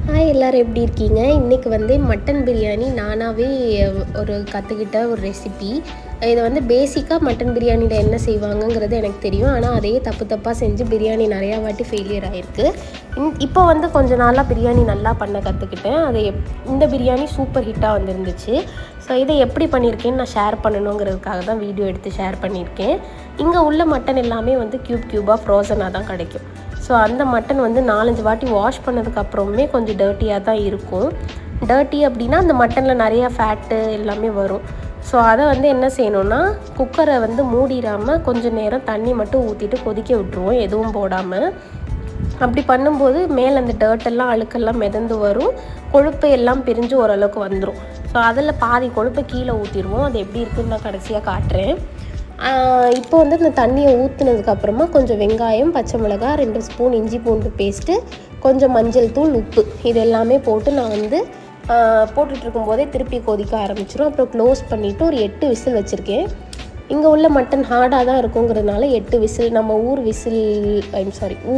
Hi எல்லோரும் எப்படி இருக்கீங்க? இன்றைக்கி வந்து மட்டன் பிரியாணி நானாகவே கற்றுக்கிட்ட ஒரு ரெசிபி. இதை வந்து பேசிக்காக மட்டன் பிரியாணியில் என்ன செய்வாங்கங்கிறது எனக்கு தெரியும். ஆனால் அதையே தப்பாக செஞ்சு பிரியாணி நிறையா வாட்டி ஃபெயிலியர் ஆகிருக்கு. இப்போ வந்து கொஞ்ச நாளாக பிரியாணி நல்லா பண்ண கற்றுக்கிட்டேன். இந்த பிரியாணி சூப்பர் ஹிட்டாக வந்துருந்துச்சு. ஸோ இதை எப்படி பண்ணியிருக்கேன்னு நான் ஷேர் பண்ணணுங்கிறதுக்காக தான் வீடியோ எடுத்து ஷேர் பண்ணியிருக்கேன். இங்கே உள்ள மட்டன் எல்லாமே வந்து க்யூபாக ஃப்ரோசனாக தான் கிடைக்கும். ஸோ அந்த மட்டன் வந்து 4-5 வாட்டி வாஷ் பண்ணதுக்கப்புறமே கொஞ்சம் டர்ட்டியாக தான் இருக்கும். டர்ட்டி அப்படின்னா அந்த மட்டனில் நிறையா ஃபேட்டு எல்லாமே வரும். ஸோ அதை வந்து என்ன செய்யணுன்னா, குக்கரை வந்து மூடிடாமல் கொஞ்சம் நேரம் தண்ணி மட்டும் ஊற்றிட்டு கொதிக்க விட்டுருவோம், எதுவும் போடாமல். அப்படி பண்ணும்போது மேலே அந்த டர்ட்டெல்லாம் அழுக்கெல்லாம் மிதந்து வரும், கொழுப்பு எல்லாம் பிரிஞ்சு ஓரளவுக்கு வந்துடும். ஸோ அதில் பாதி கொழுப்பை கீழே ஊற்றிடுவோம். அது எப்படி இருக்குதுன்னு நான் கடைசியாக காட்டுறேன். இப்போ வந்து இந்த தண்ணியை ஊற்றுனதுக்கப்புறமா கொஞ்சம் வெங்காயம், பச்சை மிளகாய், 2 ஸ்பூன் இஞ்சி பூண்டு பேஸ்ட்டு, கொஞ்சம் மஞ்சள் தூள், உப்பு இது எல்லாமே போட்டு நான் வந்து போட்டுட்ருக்கும்போதே திருப்பி கொதிக்க ஆரம்பிச்சிடும். அப்புறம் க்ளோஸ் பண்ணிவிட்டு ஒரு 8 விசில் வச்சுருக்கேன். இங்கே உள்ள மட்டன் ஹார்டாக தான் இருக்குங்கிறதுனால 8 விசில். நம்ம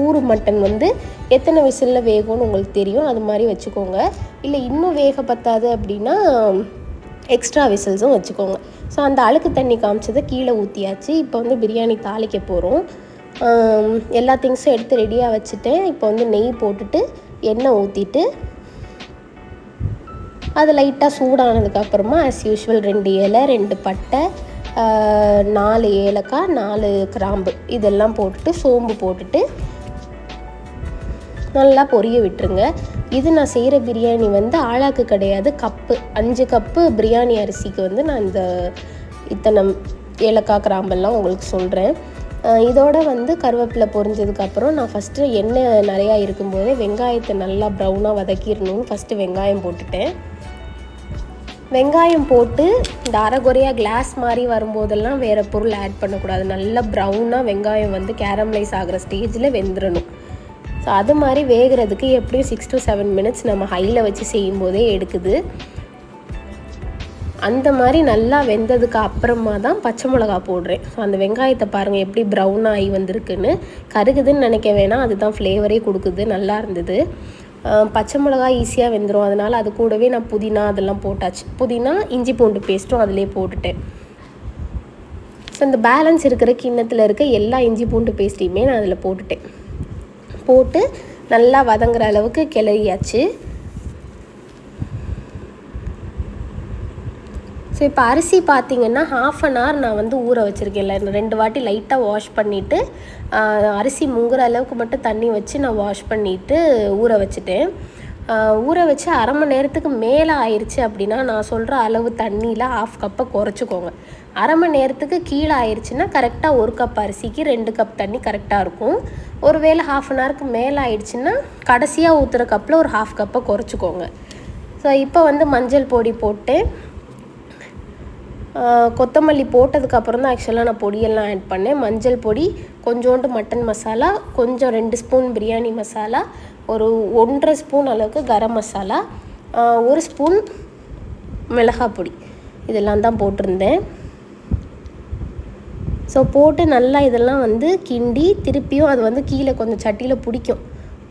ஊர் மட்டன் வந்து எத்தனை விசிலில் வேகும்னு உங்களுக்கு தெரியும், அது மாதிரி வச்சுக்கோங்க. இல்லை இன்னும் வேக பத்தாது அப்படின்னா எக்ஸ்ட்ரா விசில்ஸும் வச்சுக்கோங்க. ஸோ அந்த அழுக்கு தண்ணி காமிச்சதை கீழே ஊற்றியாச்சு. இப்போ வந்து பிரியாணி தாளிக்க போகிறோம். எல்லா திங்ஸும் எடுத்து ரெடியாக வச்சுட்டேன். இப்போ வந்து நெய் போட்டுட்டு எண்ணெய் ஊற்றிட்டு அது லைட்டாக சூடானதுக்கப்புறமா ஆஸ் யூஷுவல் 2 இலை, 2 பட்டை, 4 ஏலக்காய், 4 கிராம்பு இதெல்லாம் போட்டுட்டு சோம்பு போட்டுட்டு நல்லா பொரிய விட்டுருங்க. இது நான் செய்கிற பிரியாணி வந்து ஆளாக்கு கிடையாது, கப்பு 5 கப்பு பிரியாணி அரிசிக்கு வந்து நான் இத்தனை ஏலக்காய் கிராம்பெல்லாம் உங்களுக்கு சொல்கிறேன். இதோட வந்து கருவேப்பிலை பொரிஞ்சதுக்கப்புறம் நான் ஃபஸ்ட்டு எண்ணெய் நிறையா இருக்கும்போதே வெங்காயத்தை நல்லா ப்ரௌனாக வதக்கிடணும்னு ஃபஸ்ட்டு வெங்காயம் போட்டுட்டேன். வெங்காயம் போட்டு இந்த அரைகுறையாக கிளாஸ் மாதிரி வரும்போதெல்லாம் வேறு பொருள் ஆட் பண்ணக்கூடாது. நல்லா ப்ரௌனாக வெங்காயம் வந்து கேரமலைஸ் ஆகிற ஸ்டேஜில் வெந்துடணும். ஸோ அது மாதிரி வேகிறதுக்கு எப்படியும் 6 to 7 மினிட்ஸ் நம்ம ஹையில் வச்சு செய்யும்போதே எடுக்குது. அந்த மாதிரி நல்லா வெந்ததுக்கு அப்புறமா தான் பச்சை மிளகா போடுறேன். ஸோ அந்த வெங்காயத்தை பாருங்கள் எப்படி ப்ரௌனாக ஆகி வந்திருக்குன்னு. கருகுதுன்னு நினைக்க வேணாம், அதுதான் ஃப்ளேவரே கொடுக்குது. நல்லா இருந்தது. பச்சை மிளகா ஈஸியாக வெந்துடும். அதனால் அது கூடவே நான் புதினா அதெல்லாம் போட்டாச்சு. புதினா, இஞ்சி பூண்டு பேஸ்ட்டும் அதிலே போட்டுட்டேன். ஸோ இந்த பேலன்ஸ் இருக்கிற கிண்ணத்தில் இருக்க எல்லா இஞ்சி பூண்டு பேஸ்ட்டையுமே நான் அதில் போட்டு நல்லா வதங்குற அளவுக்கு கிளறியாச்சு. ஸோ இப்போ அரிசி பார்த்திங்கன்னா 1/2 hour நான் வந்து ஊற வச்சுருக்கேன். 2 வாட்டி லைட்டாக வாஷ் பண்ணிவிட்டு அரிசி முங்குற அளவுக்கு மட்டும் தண்ணி வச்சு நான் வாஷ் பண்ணிவிட்டு ஊற வச்சுட்டேன். ஊற வச்சு 1/2 மணி நேரத்துக்கு மேலே ஆயிடுச்சு அப்படின்னா நான் சொல்கிற அளவு தண்ணியில் 1/2 கப்பை குறைச்சிக்கோங்க. 1/2 மணி நேரத்துக்கு கீழே ஆயிடுச்சுன்னா கரெக்டாக 1 கப் அரிசிக்கு 2 கப் தண்ணி கரெக்டாக இருக்கும். ஒருவேளை 1/2 hourக்கு மேலே ஆயிடுச்சுன்னா கடைசியாக ஊற்றுற கப்பில் ஒரு 1/2 கப்பை குறைச்சிக்கோங்க. ஸோ இப்போ வந்து மஞ்சள் பொடி போட்டு கொத்தமல்லி போட்டதுக்கப்புறம் தான் ஆக்சுவலாக நான் பொடியெல்லாம் ஆட் பண்ணேன். மஞ்சள் பொடி, கொஞ்சோண்டு மட்டன் மசாலா, கொஞ்சம் 2 ஸ்பூன் பிரியாணி மசாலா, ஒரு 1.5 ஸ்பூன் அளவுக்கு கரம் மசாலா, 1 ஸ்பூன் மிளகாய் பொடி இதெல்லாம் தான் போட்டிருந்தேன். ஸோ போட்டு நல்லா இதெல்லாம் வந்து கிண்டி திருப்பியும் அது வந்து கீழே கொஞ்சம் சட்டியில்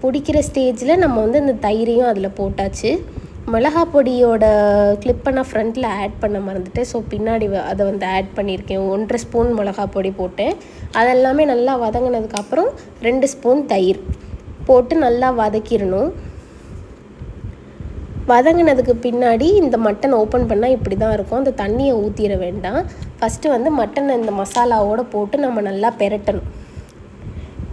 பிடிக்கிற ஸ்டேஜில் நம்ம வந்து இந்த தயிரையும் அதில் போட்டாச்சு. மிளகாய் பொடியோட கிளிப்பை நான் ஃப்ரண்ட்டில் ஆட் பண்ண மறந்துட்டேன். ஸோ பின்னாடி அதை வந்து ஆட் பண்ணியிருக்கேன். 1.5 ஸ்பூன் மிளகாய் பொடி போட்டேன். அதெல்லாமே நல்லா வதங்கினதுக்கப்புறம் 2 ஸ்பூன் தயிர் போட்டு நல்லா வதக்கிடணும். வதங்கினதுக்கு பின்னாடி இந்த மட்டன் ஓப்பன் பண்ணால் இப்படி தான் இருக்கும். அந்த தண்ணியை ஊற்றிட வேண்டாம். ஃபஸ்ட்டு வந்து மட்டனை இந்த மசாலாவோடு போட்டு நம்ம நல்லா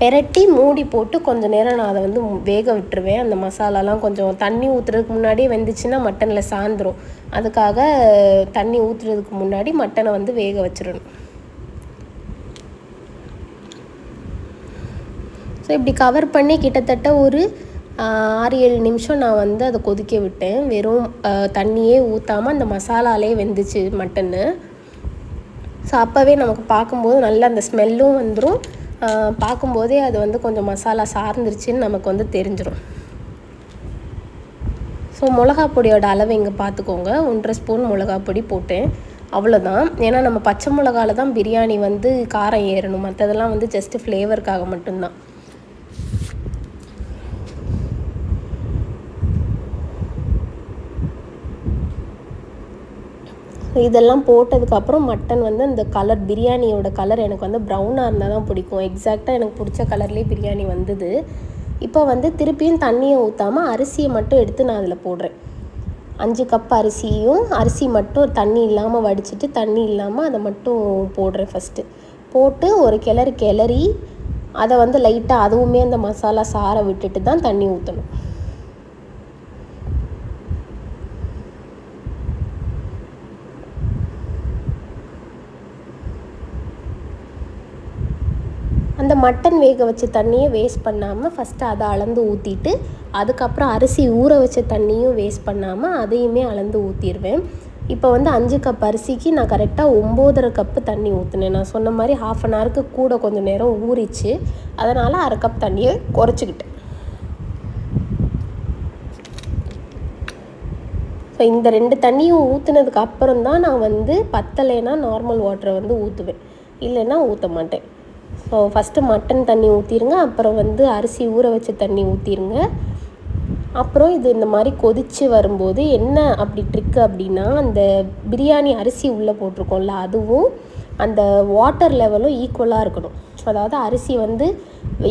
பெரட்டி மூடி போட்டு கொஞ்சம் நேரம் நான் அதை வந்து வேக விட்டுருவேன். அந்த மசாலாலாம் கொஞ்சம் தண்ணி ஊற்றுறதுக்கு முன்னாடியே வெந்துச்சுன்னா மட்டனில் சாந்துடும். அதுக்காக தண்ணி ஊற்றுறதுக்கு முன்னாடி மட்டனை வந்து வேக வச்சிடணும். ஸோ இப்படி கவர் பண்ணி கிட்டத்தட்ட ஒரு 6-7 நிமிஷம் நான் வந்து அதை கொதிக்க விட்டேன். வெறும் தண்ணியே ஊற்றாமல் அந்த மசாலாலே வெந்துச்சு மட்டன்னு. ஸோ அப்போவே நமக்கு பார்க்கும்போது நல்லா அந்த ஸ்மெல்லும் வந்துடும். பார்க்கும்போதே அது வந்து கொஞ்சம் மசாலா சார்ந்துருச்சுன்னு நமக்கு வந்து தெரிஞ்சிடும். ஸோ மிளகா பொடியோட அளவு இங்கே பார்த்துக்கோங்க. 1.5 ஸ்பூன் மிளகா பொடி போட்டேன், அவ்வளோதான். ஏன்னா நம்ம பச்சை மிளகாவில் தான் பிரியாணி வந்து காரம் ஏறணும், மற்றதெல்லாம் வந்து ஜஸ்ட்டு ஃப்ளேவருக்காக மட்டும்தான். இதெல்லாம் போட்டதுக்கப்புறம் மட்டன் வந்து அந்த கலர், பிரியாணியோட கலர் எனக்கு வந்து ப்ரௌனாக இருந்தால் தான் பிடிக்கும். எக்ஸாக்டாக எனக்கு பிடிச்ச கலர்லேயே பிரியாணி வந்தது. இப்போ வந்து திருப்பியும் தண்ணியை ஊற்றாமல் அரிசியை மட்டும் எடுத்து நான் அதில் போடுறேன். 5 கப் அரிசியும், அரிசி மட்டும் தண்ணி இல்லாமல் வடிச்சிட்டு, தண்ணி இல்லாமல் அதை மட்டும் போடுறேன். ஃபஸ்ட்டு போட்டு ஒரு கிளறி அதை வந்து லைட்டாக அதுவுமே அந்த மசாலா சார விட்டுட்டு தான் தண்ணி ஊற்றணும். அந்த மட்டன் வேக வச்ச தண்ணியை வேஸ்ட் பண்ணாமல் ஃபஸ்ட்டு அதை அளந்து ஊற்றிட்டு, அதுக்கப்புறம் அரிசி ஊற வச்ச தண்ணியும் வேஸ்ட் பண்ணாமல் அதையுமே அளந்து ஊற்றிடுவேன். இப்போ வந்து 5 கப் அரிசிக்கு நான் கரெக்டாக 9.5 கப்பு தண்ணி ஊற்றினேன். நான் சொன்ன மாதிரி 1/2 அன் ஹவருக்கு கூட கொஞ்சம் நேரம் ஊறிச்சு. அதனால் 1/2 கப் தண்ணியை குறைச்சிக்கிட்டேன். ஸோ இந்த 2 தண்ணியும் ஊற்றுனதுக்கு அப்புறம் தான் நான் வந்து பத்தலைன்னா நார்மல் வாட்டரை வந்து ஊற்றுவேன், இல்லைன்னா ஊற்ற மாட்டேன். ஸோ ஃபஸ்ட்டு மட்டன் தண்ணி ஊற்றிடுங்க, அப்புறம் வந்து அரிசி ஊற வச்ச தண்ணி ஊற்றிடுங்க. அப்புறம் இது இந்த மாதிரி கொதித்து வரும்போது என்ன அப்படி ட்ரிக்கு அப்படின்னா, அந்த பிரியாணி அரிசி உள்ளே போட்டிருக்கோம்ல, அதுவும் அந்த வாட்டர் லெவலும் ஈக்குவலாக இருக்கணும். அதாவது அரிசி வந்து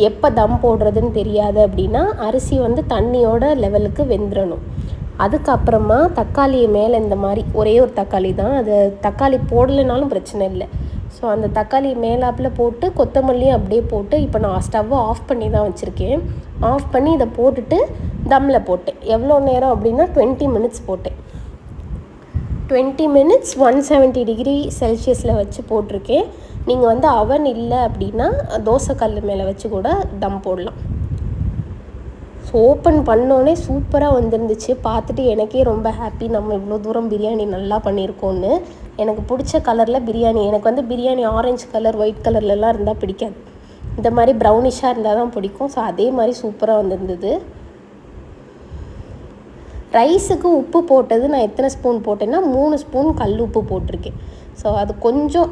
எப்போ தம் போடுறதுன்னு தெரியாது அப்படின்னா, அரிசி வந்து தண்ணியோட லெவலுக்கு வெந்துடணும். அதுக்கப்புறமா தக்காளியை மேலே இந்த மாதிரி, ஒரே ஒரு தக்காளி தான், அது தக்காளி போடலைனாலும் பிரச்சனை இல்லை. ஸோ அந்த தக்காளி மேலாப்பில் போட்டு கொத்தமல்லியும் அப்படியே போட்டு, இப்போ நான் ஸ்டவ்வை ஆஃப் பண்ணி தான் வச்சுருக்கேன். ஆஃப் பண்ணி இதை போட்டுட்டு தம்மில் போட்டேன். எவ்வளோ நேரம் அப்படின்னா 20 மினிட்ஸ் போட்டேன். 20 மினிட்ஸ் 170 டிகிரி செல்சியஸில் வச்சு போட்டிருக்கேன். நீங்கள் வந்து அவன் இல்லை அப்படின்னா தோசைக்கல் மேலே வச்சு கூட தம் போடலாம். ஸோ ஓப்பன் பண்ணோன்னே சூப்பராக வந்துருந்துச்சு. பார்த்துட்டு எனக்கே ரொம்ப ஹாப்பி, நம்ம இவ்வளோ தூரம் பிரியாணி நல்லா பண்ணியிருக்கோன்னு. எனக்கு பிடிச்ச கலரில் பிரியாணி, எனக்கு வந்து பிரியாணி ஆரஞ்சு கலர், ஒயிட் கலர்லலாம் இருந்தால் பிடிக்காது, இந்த மாதிரி ப்ரௌனிஷாக இருந்தால் தான் பிடிக்கும். ஸோ அதே மாதிரி சூப்பராக வந்துருந்தது. ரைஸுக்கு உப்பு போட்டது நான் எத்தனை ஸ்பூன் போட்டேன்னா 3 ஸ்பூன் கல் உப்பு போட்டிருக்கேன். ஸோ அது கொஞ்சம்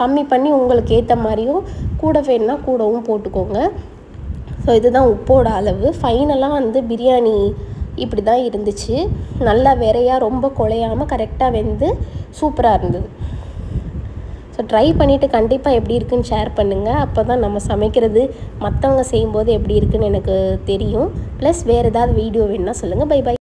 கம்மி பண்ணி உங்களுக்கு ஏற்ற மாதிரியும், கூட வேணுன்னா கூடவும் போட்டுக்கோங்க. ஸோ இதுதான் உப்போட அளவு. ஃபைனலாக வந்து பிரியாணி இப்படி தான் இருந்துச்சு. நல்லா விரையாக, ரொம்ப குழையாமல் கரெக்டாக வெந்து சூப்பராக இருந்தது. ஸோ ட்ரை பண்ணிவிட்டு கண்டிப்பாக எப்படி இருக்குன்னு ஷேர் பண்ணுங்கள். அப்போ தான் நம்ம சமைக்கிறது மற்றவங்க செய்யும்போது எப்படி இருக்குன்னு எனக்கு தெரியும். ப்ளஸ் வேறு ஏதாவது வீடியோ வேணுன்னா சொல்லுங்கள். Bye by.